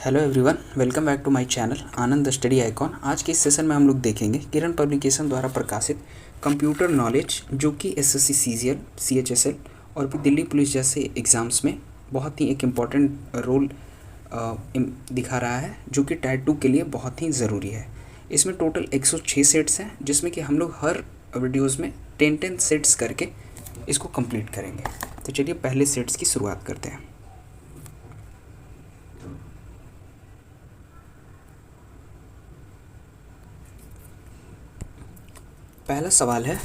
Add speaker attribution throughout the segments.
Speaker 1: Hello everyone, welcome back to my channel Anand study icon. आज के इस सेशन में हम लोग देखेंगे किरण पब्लिकेशन द्वारा प्रकाशित कंप्यूटर नॉलेज, जो कि एसएससी सीजीएल, सीएचएसएल और भी दिल्ली पुलिस जैसे एग्ज़ाम्स में बहुत ही एक इम्पॉर्टेंट रोल दिखा रहा है, जो कि टायर 2 के लिए बहुत ही ज़रूरी है। इसमें टोटल 106 सेट्स हैं, जिसमें कि हम लोग हर वीडियोज़ में 10 सेट्स करके इसको कंप्लीट करेंगे। तो चलिए पहले सेट्स की शुरुआत करते हैं। पहला सवाल है,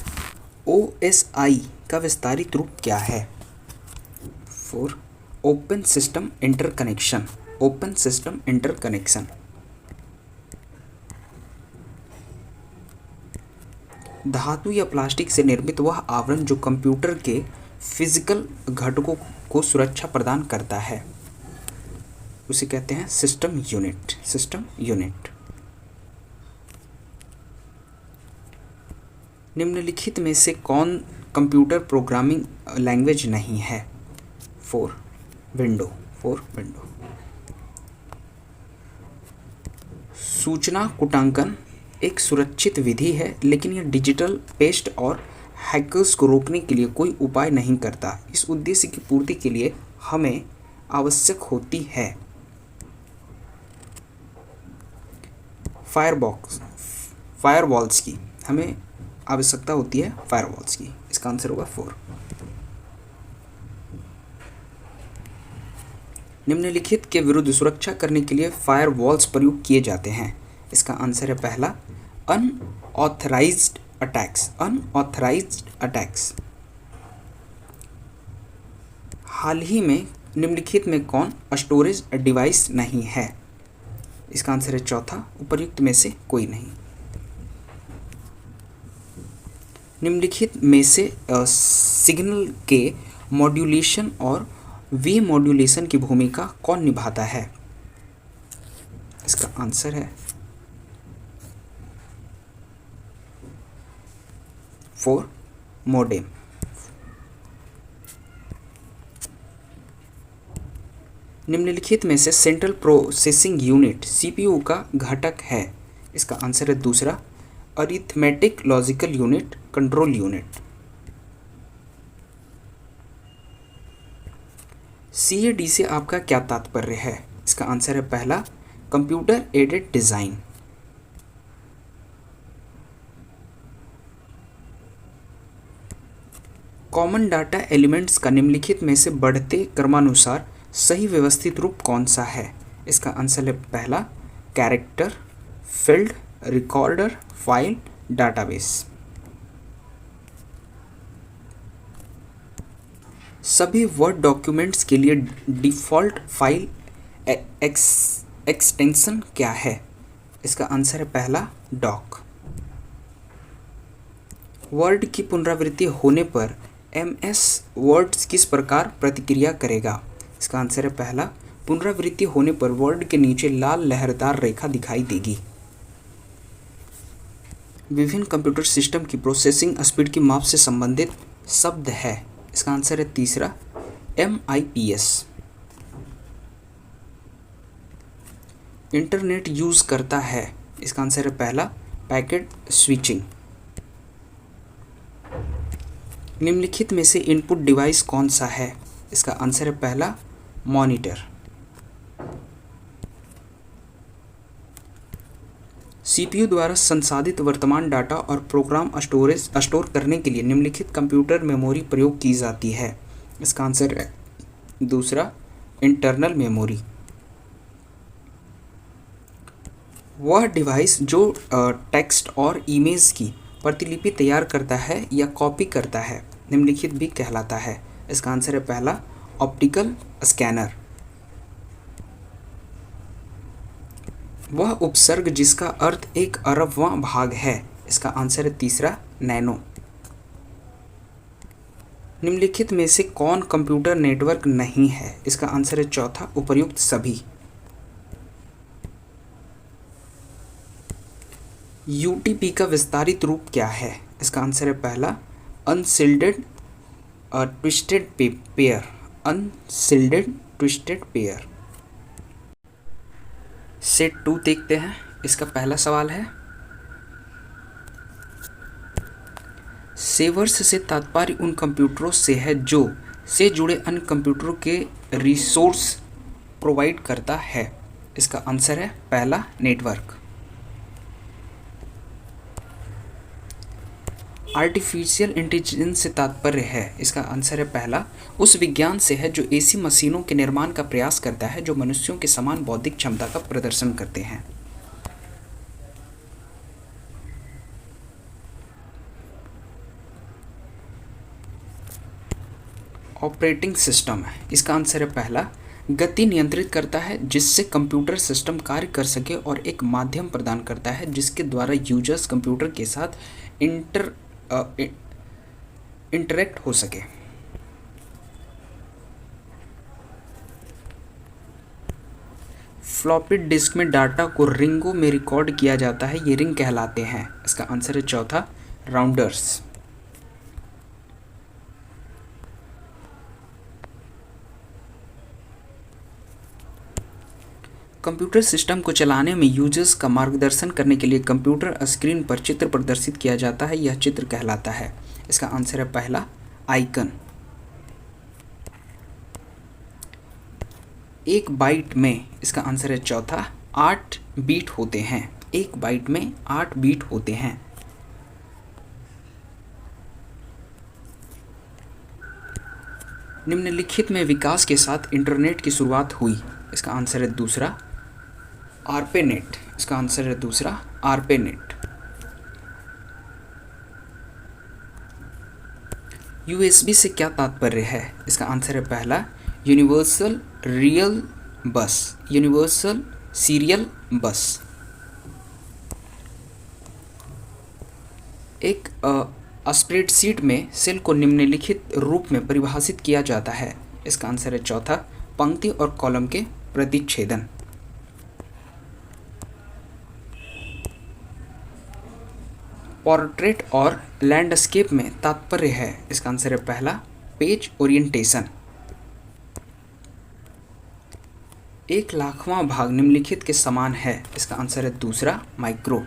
Speaker 1: OSI का विस्तारित रूप क्या है? 4. Open system interconnection. Open system interconnection. धातु या प्लास्टिक से निर्मित वह आवरण जो कंप्यूटर के फिजिकल घटकों को सुरक्षा प्रदान करता है, उसे कहते हैं सिस्टम यूनिट। System unit. निम्नलिखित में से कौन कंप्यूटर प्रोग्रामिंग लैंग्वेज नहीं है? 4. विंडो। सूचना कूटांकन एक सुरक्षित विधि है, लेकिन यह डिजिटल पेस्ट और हैकर्स को रोकने के लिए कोई उपाय नहीं करता। इस उद्देश्य की पूर्ति के लिए हमें आवश्यक होती है फायरवॉल्स की। हमें आवश्यकता होती है फायरवॉल्स की। इसका आंसर होगा 4। निम्नलिखित के विरुद्ध सुरक्षा करने के लिए फायरवॉल्स प्रयोग किए जाते हैं। इसका आंसर है पहला, अनऑथराइज्ड अटैक्स। Unauthorised attacks. हाल ही में निम्नलिखित में कौन स्टोरेज डिवाइस नहीं है? इसका आंसर है चौथा, उपर्युक्त में से कोई नहीं। निम्नलिखित में से सिग्नल के मॉड्यूलेशन और वे मॉड्यूलेशन की भूमिका कौन निभाता है? इसका आंसर है 4. मोडेम। निम्नलिखित में से सेंट्रल प्रोसेसिंग यूनिट सीपीयू का घटक है। इसका आंसर है दूसरा, arithmetic logical unit, control unit. CAD से आपका क्या तात्पर्य है? इसका आंसर है पहला, computer aided design. Common data elements का निम्नलिखित में से बढ़ते क्रमानुसार सही व्यवस्थित रूप कौन सा है? इसका आंसर है पहला, character, field, recorder, file, database. सभी वर्ड डॉक्यूमेंट्स के लिए डिफ़ॉल्ट फाइल एक्सटेंशन क्या है? इसका आंसर है पहला, डॉक। वर्ड की पुनरावृत्ति होने पर MS वर्ड किस प्रकार प्रतिक्रिया करेगा? इसका आंसर है पहला, पुनरावृत्ति होने पर वर्ड के नीचे लाल लहरदार रेखा दिखाई देगी। विभिन्न कंप्यूटर सिस्टम की प्रोसेसिंग स्पीड की माप से संबंधित शब्द है। इसका आंसर है तीसरा, MIPS। इंटरनेट यूज करता है। इसका आंसर है पहला, पैकेट स्विचिंग। निम्नलिखित में से इनपुट डिवाइस कौन सा है? इसका आंसर है पहला, मॉनिटर। CPU द्वारा संसाधित वर्तमान डाटा और प्रोग्राम स्टोर करने के लिए निम्नलिखित कंप्यूटर मेमोरी प्रयोग की जाती है। इसका आंसर है दूसरा, इंटरनल मेमोरी। वह डिवाइस जो टेक्स्ट और इमेज की प्रतिलिपि तैयार करता है या कॉपी करता है, निम्नलिखित भी कहलाता है। इसका आंसर है पहला, ऑप्टिकल स्कैनर। वह उपसर्ग जिसका अर्थ 1 अरबवां भाग है। इसका आंसर है तीसरा, नैनो। निम्नलिखित में से कौन कंप्यूटर नेटवर्क नहीं है? इसका आंसर है चौथा, उपर्युक्त सभी। UTP का विस्तारित रूप क्या है? इसका आंसर है पहला, अनशिल्डेड twisted pair. अनशिल्डेड twisted pair. Set 2 देखते हैं। इसका पहला सवाल है, सेवर्स से तात्पर्य उन कंप्यूटरों से है जो से जुड़े अन्य कंप्यूटरों के रिसोर्स प्रोवाइड करता है। इसका आंसर है पहला, नेटवर्क। आर्टिफिशियल इंटेलिजेंस से तात्पर्य है, इसका आंसर है पहला, उस विज्ञान से है जो ऐसी मशीनों के निर्माण का प्रयास करता है जो मनुष्यों के समान बौद्धिक क्षमता का प्रदर्शन करते हैं। ऑपरेटिंग सिस्टम है, इसका आंसर है पहला, गति नियंत्रित करता है जिससे कंप्यूटर सिस्टम कार्य कर सके और एक माध्यम प्रदान करता है जिसके द्वारा यूजर्स कंप्यूटर के साथ इंटरेक्ट हो सके। फ्लॉपी डिस्क में डाटा को रिंगों में रिकॉर्ड किया जाता है, ये रिंग कहलाते हैं। इसका आंसर है चौथा, राउंडर्स। कंप्यूटर सिस्टम को चलाने में यूजर्स का मार्गदर्शन करने के लिए कंप्यूटर स्क्रीन पर चित्र प्रदर्शित किया जाता है, यह चित्र कहलाता है। इसका आंसर है पहला, आइकन। एक बाइट में, इसका आंसर है चौथा, 8 बीट होते हैं। एक बाइट में 8 बीट होते हैं। निम्नलिखित में विकास के साथ इंटरनेट की शुरुआत हुई। इसका आंसर है दूसरा, आरपेनेट। इसका आंसर है दूसरा, आरपेनेट। यूएसबी से क्या तात्पर्य है? इसका आंसर है पहला, यूनिवर्सल रियल बस, यूनिवर्सल सीरियल बस। एक स्प्रेडशीट में सेल को निम्नलिखित रूप में परिभाषित किया जाता है। इसका आंसर है चौथा, पंक्ति और कॉलम के प्रतिच्छेदन। पोर्ट्रेट और लैंडस्केप में तात्पर्य है। इसका आंसर है पहला, पेज ओरिएंटेशन। 1,00,000वां भाग निम्नलिखित के समान है। इसका आंसर है दूसरा, माइक्रो।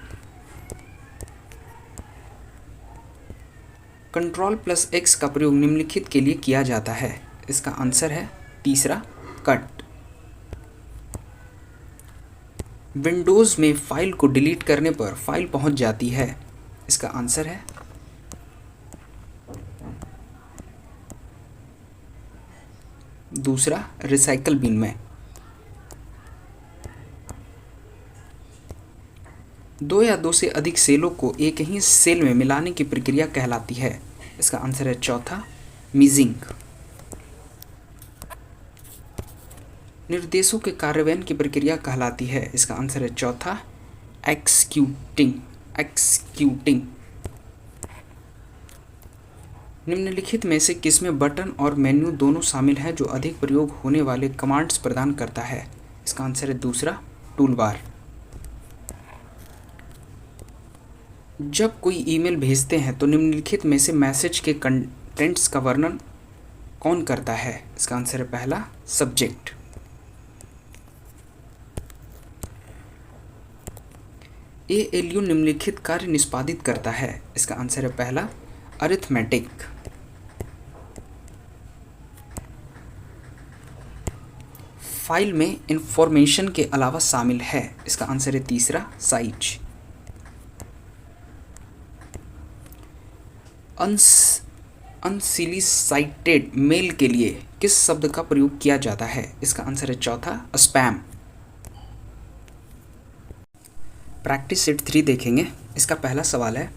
Speaker 1: Ctrl+X का प्रयोग निम्नलिखित के लिए किया जाता है। इसका आंसर है तीसरा, कट। विंडोज़ में फाइल को डिलीट करने पर फाइल पहुंच जाती है। इसका आंसर है दूसरा, रिसाइकल बिन में। 2 या 2 से अधिक सेलों को एक ही सेल में मिलाने की प्रक्रिया कहलाती है। इसका आंसर है चौथा, मिजिंग। निर्देशों के कार्यान्वयन की प्रक्रिया कहलाती है। इसका आंसर है चौथा, एक्सक्यूटिंग। निम्नलिखित में से किसमें बटन और मेन्यू दोनों शामिल हैं जो अधिक प्रयोग होने वाले कमांड्स प्रदान करता है? इसका आंसर है दूसरा, टूलबार। जब कोई ईमेल भेजते हैं तो निम्नलिखित में से मैसेज के कंटेंट्स का वर्णन कौन करता है? इसका आंसर है पहला, सब्जेक्ट। ALU निम्नलिखित कार्य निष्पादित करता है। इसका आंसर है पहला, अरिथमेटिक। फाइल में इंफॉर्मेशन के अलावा शामिल है। इसका आंसर है तीसरा, साइज। अनसॉलिसिटेड मेल के लिए किस शब्द का प्रयोग किया जाता है? इसका आंसर है चौथा, स्पैम। प्रैक्टिस सेट 3 देखेंगे। इसका पहला सवाल है,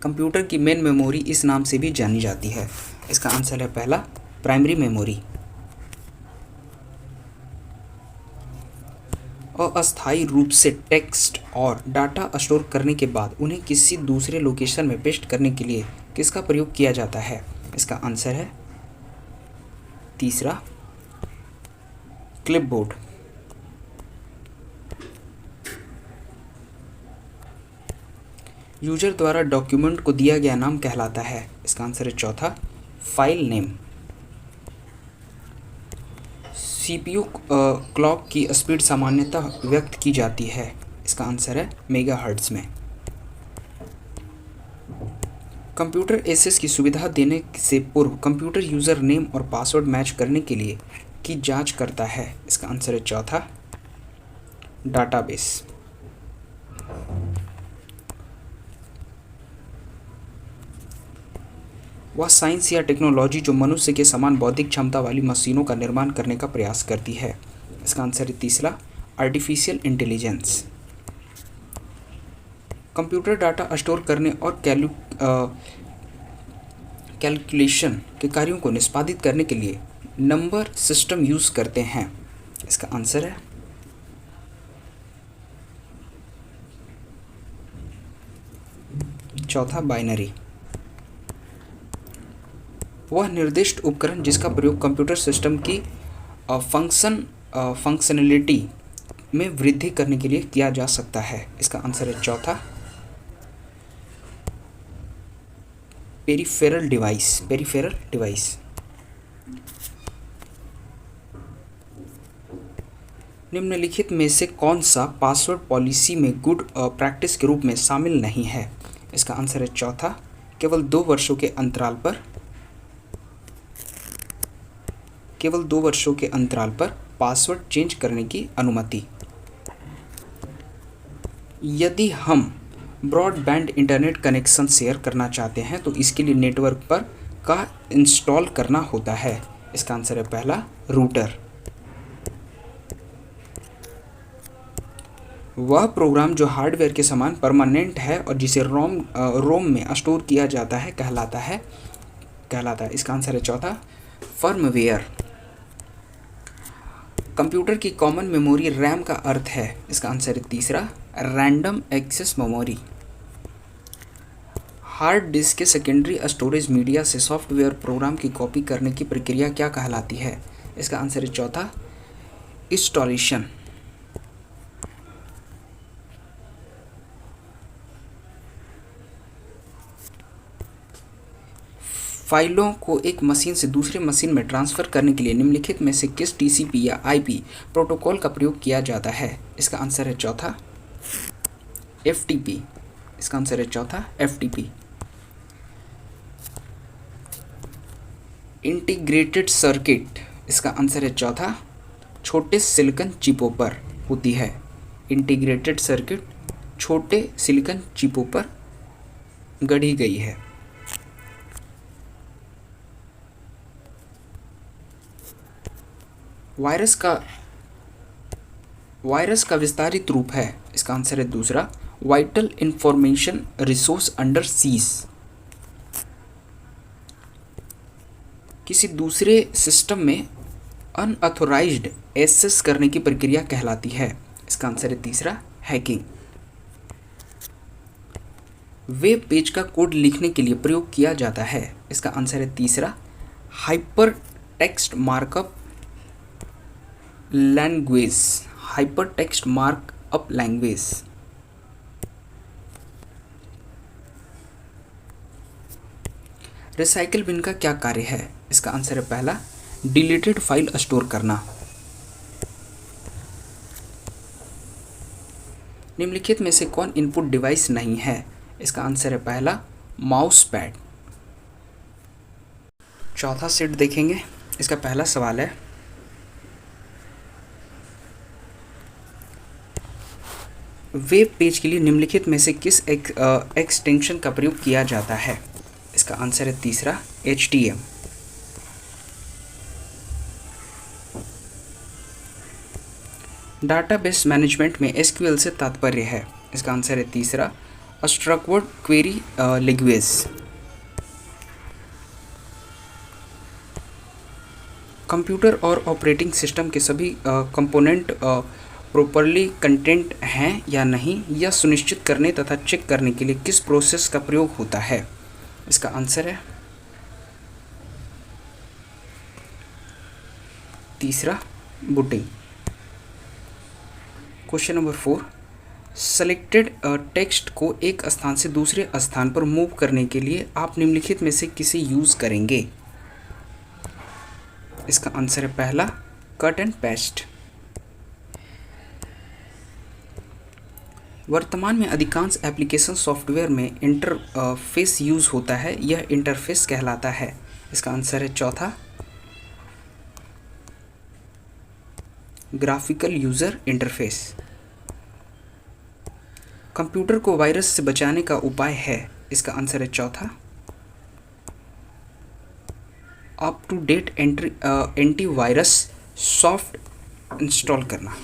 Speaker 1: कंप्यूटर की मेन मेमोरी इस नाम से भी जानी जाती है। इसका आंसर है पहला, प्राइमरी मेमोरी। अस्थायी रूप से टेक्स्ट और डाटा स्टोर करने के बाद उन्हें किसी दूसरे लोकेशन में पेस्ट करने के लिए किसका प्रयोग किया जाता है? इसका आंसर है तीसरा, क्लिपबोर्ड। यूजर द्वारा डॉक्यूमेंट को दिया गया नाम कहलाता है। इसका आंसर है चौथा, फाइल नेम। सीपीयू क्लॉक की स्पीड सामान्यतः व्यक्त की जाती है? इसका आंसर है मेगाहर्ट्ज़ में। कंप्यूटर एक्सेस की सुविधा देने से पूर्व कंप्यूटर यूज़र नेम और पासवर्ड मैच करने के लिए की जांच करता है? इसका आंसर है चौथा, डाटाबेस। वह साइंस या टेक्नोलॉजी जो मनुष्य के समान बौद्धिक क्षमता वाली मशीनों का निर्माण करने का प्रयास करती है? इसका आंसर है तीसरा, artificial intelligence. Computer data store करने और कैलकुलेशन के कार्यों को निष्पादित करने के लिए नंबर सिस्टम यूज़ करते हैं? इसका आंसर है चौथा, बाइनरी। वह निर्दिष्ट उपकरण जिसका प्रयोग कंप्यूटर सिस्टम की फंक्शनलिटी में वृद्धि करने के लिए किया जा सकता है? इसका आंसर है चौथा, पेरिफेरल डिवाइस। निम्नलिखित में से कौन सा पासवर्ड पॉलिसी में गुड प्रैक्टिस के रूप में शामिल नहीं है? इसका आंसर है चौथा, केवल 2 वर्षों के अंतराल पर पासवर्ड चेंज करने की अनुमति। यदि हम ब्रॉडबैंड इंटरनेट कनेक्शन शेयर करना चाहते हैं तो इसके लिए नेटवर्क पर का इंस्टॉल करना होता है? इसका आंसर है पहला, रूटर। वह प्रोग्राम जो हार्डवेयर के समान परमानेंट है और जिसे रोम में स्टोर किया जाता है कहलाता है। इसका आंसर है चौथा, फर्मवेयर। कंप्यूटर की कॉमन मेमोरी रैम का अर्थ है? इसका आंसर है तीसरा, random access memory. Hard disk के सेकेंडरी स्टोरेज मीडिया से सॉफ्टवेयर प्रोग्राम की कॉपी करने की प्रक्रिया क्या कहलाती है? इसका आंसर है चौथा, इंस्टॉलेशन। फाइलों को एक मशीन से दूसरे मशीन में ट्रांसफ़र करने के लिए निम्नलिखित में से किस टीसीपी या आईपी प्रोटोकॉल का प्रयोग किया जाता है? इसका आंसर है चौथा, एफटीपी। इसका आंसर है चौथा, एफटीपी। इंटीग्रेटेड सर्किट, इसका आंसर है चौथा, छोटे सिलिकॉन चिपों पर होती है। इंटीग्रेटेड सर्किट छोटे सिलिकॉन चिपों पर गढ़ी गई है। वायरस का विस्तारित रूप है? इसका आंसर है दूसरा, vital information resource under seize. किसी दूसरे सिस्टम में अनऑथोराइज्ड एक्सेस करने की प्रक्रिया कहलाती है? इसका आंसर है तीसरा, हैकिंग। वेब पेज का कोड लिखने के लिए प्रयोग किया जाता है? इसका आंसर है तीसरा, hyper text markup language. Recycle bin का क्या कार्य है? इसका आंसर है पहला, डिलीटेड फाइल स्टोर करना। निम्नलिखित में से कौन इनपुट डिवाइस नहीं है? इसका आंसर है पहला, माउस पैड। चौथा सेट देखेंगे। इसका पहला सवाल है, वेब पेज के लिए निम्नलिखित में से किस एक्सटेंशन का प्रयोग किया जाता है? इसका आंसर है तीसरा, HTML। डाटाबेस मैनेजमेंट में SQL से तात्पर्य है? इसका आंसर है तीसरा, स्ट्रक्चर्ड क्वेरी लैंग्वेज। कंप्यूटर और ऑपरेटिंग सिस्टम के सभी कंपोनेंट प्रॉपरली कंटेंट हैं या नहीं, यह सुनिश्चित करने तथा चेक करने के लिए किस प्रोसेस का प्रयोग होता है? इसका आंसर है तीसरा, booting. Question number 4, selected text को एक स्थान से दूसरे स्थान पर मूव करने के लिए आप निम्नलिखित में से किसे यूज़ करेंगे? इसका आंसर है पहला, कट एंड पेस्ट। वर्तमान में अधिकांश एप्लीकेशन सॉफ्टवेयर में इंटरफेस यूज़ होता है, यह इंटरफेस कहलाता है। इसका आंसर है चौथा, ग्राफिकल यूज़र इंटरफेस। कंप्यूटर को वायरस से बचाने का उपाय है। इसका आंसर है चौथा, up to date antivirus soft install करना,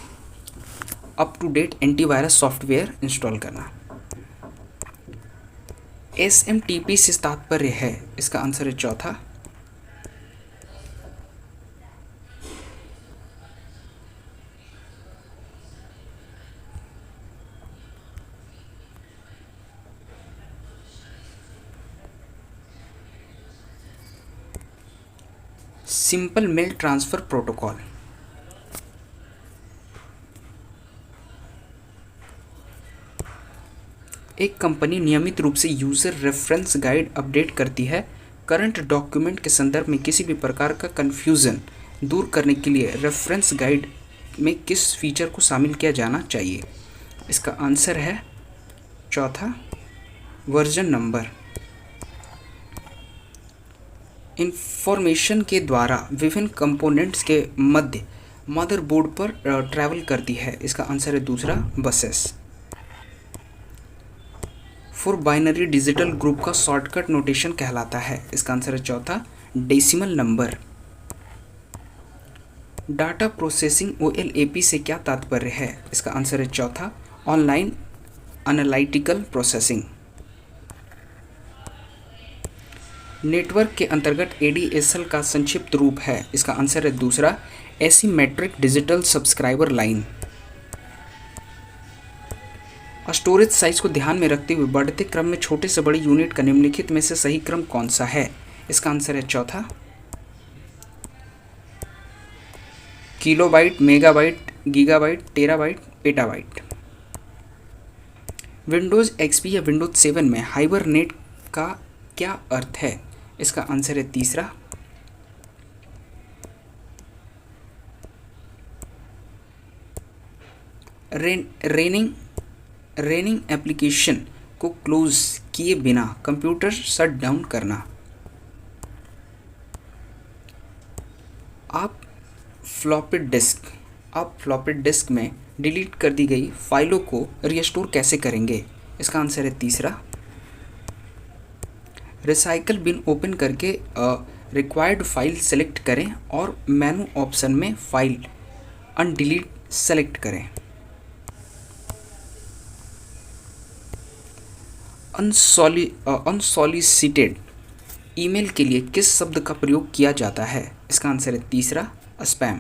Speaker 1: up to date antivirus software install करना। SMTP से तात्पर्य है। इसका आंसर है चौथा, सिंपल मेल ट्रांसफ़र प्रोटोकॉल। एक कंपनी नियमित रूप से यूज़र रेफरेंस गाइड अपडेट करती है। करंट डॉक्यूमेंट के संदर्भ में किसी भी प्रकार का कन्फ्यूज़न दूर करने के लिए रेफरेंस गाइड में किस फीचर को शामिल किया जाना चाहिए? इसका आंसर है चौथा, वर्जन नंबर। इंफॉर्मेशन के द्वारा विभिन्न कंपोनेंट्स के मध्य मदरबोर्ड पर ट्रैवल करती है। इसका आंसर है दूसरा, buses. Four binary digital group का शॉर्टकट नोटेशन कहलाता है। इसका आंसर है चौथा, decimal number. Data processing OLAP से क्या तात्पर्य है? इसका आंसर है चौथा, ऑनलाइन एनालिटिकल प्रोसेसिंग। नेटवर्क के अंतर्गत ADSL का संक्षिप्त रूप है। इसका आंसर है दूसरा, asymmetric digital subscriber line. Storage size को ध्यान में रखते हुए बढ़ते क्रम में छोटे से बड़े यूनिट का निम्नलिखित में से सही क्रम कौन सा है? इसका आंसर है चौथा, kilobyte, megabyte, gigabyte, terabyte, petabyte. Windows XP या विंडोज 7 में हाइबरनेट का क्या अर्थ है? इसका आंसर है तीसरा, रनिंग एप्लीकेशन को क्लोज किए बिना कंप्यूटर शट डाउन करना। आप फ्लॉपी डिस्क में डिलीट कर दी गई फाइलों को रिस्टोर कैसे करेंगे? इसका आंसर है तीसरा, रिसाइकल बिन ओपन करके रिक्वायर्ड फाइल सेलेक्ट करें और मेनू ऑप्शन में फाइल अनडिलीट सेलेक्ट करें। अनसॉलिसिटेड ईमेल के लिए किस शब्द का प्रयोग किया जाता है? इसका आंसर है तीसरा, स्पैम।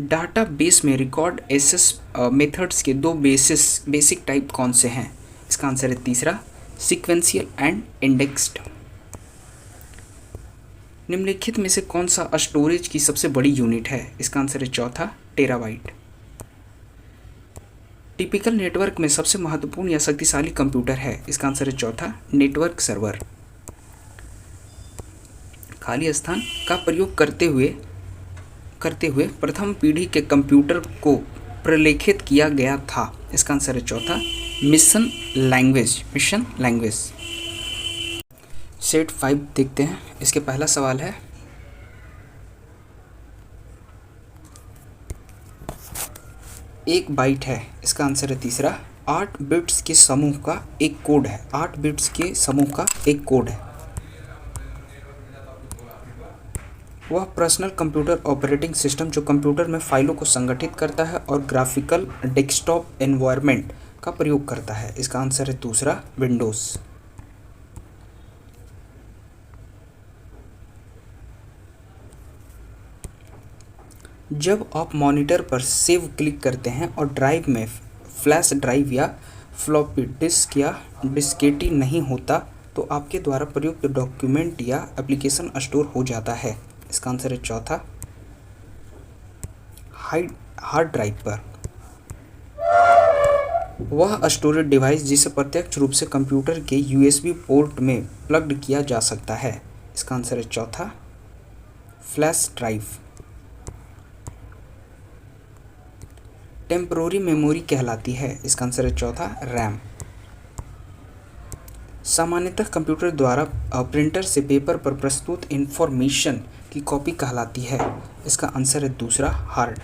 Speaker 1: डाटाबेस में रिकॉर्ड एक्सेस मेथड्स के दो बेसिक टाइप कौन से हैं? इसका आंसर है तीसरा, सीक्वेंशियल एंड इंडेक्स्ड। निम्नलिखित में से कौन सा स्टोरेज की सबसे बड़ी यूनिट है? इसका आंसर है चौथा, टेराबाइट। टिपिकल नेटवर्क में सबसे महत्वपूर्ण या शक्तिशाली कंप्यूटर है? इसका आंसर है चौथा, नेटवर्क सर्वर। खाली स्थान का प्रयोग करते हुए प्रथम पीढ़ी के कंप्यूटर को प्रलेखित किया गया था। इसका आंसर है चौथा, मिशन लैंग्वेज। सेट 5 देखते हैं। इसके पहला सवाल है, एक बाइट है। इसका आंसर है तीसरा, 8 बिट्स के समूह का एक कोड है। 8 बिट्स के समूह का एक कोड है। वह पर्सनल कंप्यूटर ऑपरेटिंग सिस्टम जो कंप्यूटर में फाइलों को संगठित करता है और ग्राफिकल डेस्कटॉप एनवायरनमेंट का प्रयोग करता है। इसका आंसर है दूसरा, विंडोज़। जब आप मॉनिटर पर सेव क्लिक करते हैं और ड्राइव में फ्लैश ड्राइव या फ्लॉपी डिस्क या डिस्केटी नहीं होता तो आपके द्वारा प्रयुक्त डॉक्यूमेंट या एप्लीकेशन स्टोर हो जाता है। इसका आंसर है चौथा, हार्ड ड्राइव पर। वह स्टोरेज डिवाइस जिसे प्रत्यक्ष रूप से कंप्यूटर के USB पोर्ट में प्लग्ड किया जा सकता है। इसका आंसर है चौथा, फ्लैश ड्राइव। टेम्पोररी मेमोरी कहलाती है, इसका आंसर है चौथा रैम। सामान्यतः कंप्यूटर द्वारा प्रिंटर से पेपर पर प्रस्तुत इंफॉर्मेशन की कॉपी कहलाती है, इसका आंसर है दूसरा हार्ड।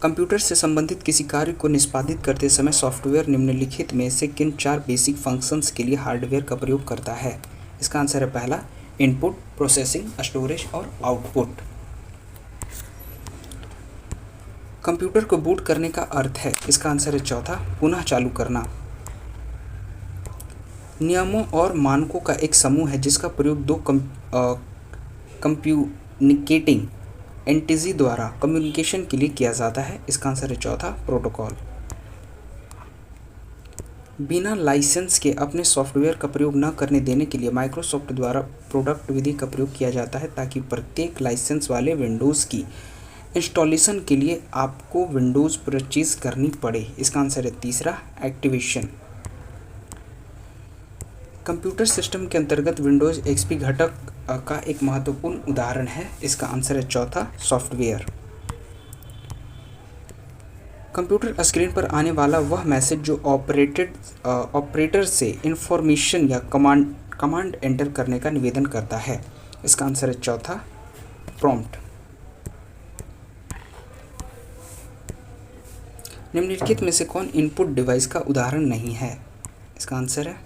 Speaker 1: कंप्यूटर से संबंधित किसी कार्य को निष्पादित करते समय सॉफ्टवेयर निम्नलिखित में से किन 4 बेसिक फंक्शंस के लिए हार्डवेयर का प्रयोग करता है? इसका आंसर है पहला इनपुट, प्रोसेसिंग, स्टोरेज और आउटपुट। कंप्यूटर को बूट करने का अर्थ है, इसका आंसर है चौथा पुनः चालू करना। नियमों और मानकों का एक समूह है जिसका प्रयोग दो कम्युनिकेटिंग एंटिटी द्वारा कम्युनिकेशन के लिए किया जाता है, इसका आंसर है चौथा प्रोटोकॉल। बिना लाइसेंस के अपने सॉफ्टवेयर का प्रयोग न करने देने के लिए माइक्रोसॉफ्ट द्वारा प्रोडक्ट विधि का प्रयोग किया जाता है ताकि प्रत्येक लाइसेंस वाले विंडोज़ की इंस्टॉलेशन के लिए आपको विंडोज़ परचेज करनी पड़े, इसका आंसर है तीसरा एक्टिवेशन। कंप्यूटर सिस्टम के अंतर्गत विंडोज़ एक्सपी घटक का एक महत्वपूर्ण उदाहरण है, इसका आंसर है चौथा सॉफ्टवेयर। कंप्यूटर स्क्रीन पर आने वाला वह मैसेज जो ऑपरेटर से इंफॉर्मेशन या कमांड एंटर करने का निवेदन करता है, इसका आंसर है चौथा प्रॉम्प्ट। निम्नलिखित में से कौन इनपुट डिवाइस का उदाहरण नहीं है? इसका आंसर है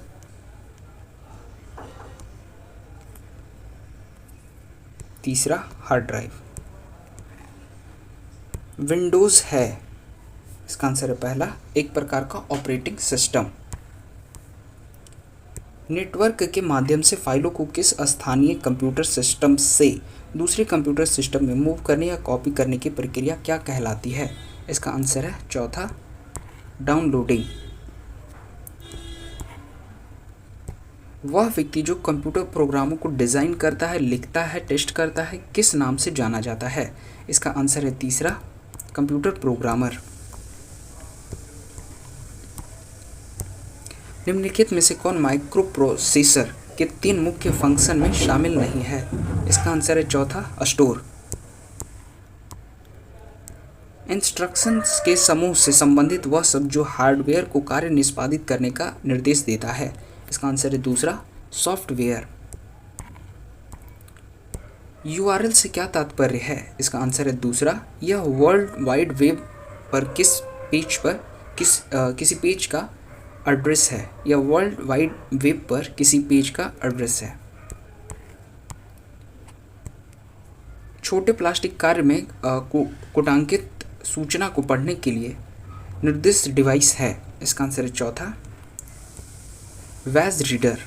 Speaker 1: तीसरा हार्ड ड्राइव। विंडोज़ है, इसका आंसर है पहला एक प्रकार का ऑपरेटिंग सिस्टम। नेटवर्क के माध्यम से फाइलों को किस स्थानीय कंप्यूटर सिस्टम से दूसरे कंप्यूटर सिस्टम में मूव करने या कॉपी करने की प्रक्रिया क्या कहलाती है? इसका आंसर है चौथा डाउनलोडिंग। वह व्यक्ति जो कंप्यूटर प्रोग्रामों को डिज़ाइन करता है, लिखता है, टेस्ट करता है, किस नाम से जाना जाता है? इसका आंसर है तीसरा कंप्यूटर प्रोग्रामर। निम्नलिखित में से कौन माइक्रो प्रोसेसर के 3 मुख्य फंक्शन में शामिल नहीं है? इसका आंसर है चौथा स्टोर। इंस्ट्रक्शंस के समूह से संबंधित वह सब जो हार्डवेयर को कार्य निष्पादित करने का निर्देश देता है, इसका आंसर है दूसरा सॉफ्टवेयर। URL से क्या तात्पर्य है? इसका आंसर है दूसरा यह वर्ल्ड वाइड वेब पर किसी पेज का एड्रेस है, या वर्ल्ड वाइड वेब पर किसी पेज का एड्रेस है। छोटे प्लास्टिक कार्य में कोटांकित सूचना को पढ़ने के लिए निर्दिष्ट डिवाइस है, इसका आंसर है चौथा वेज रीडर।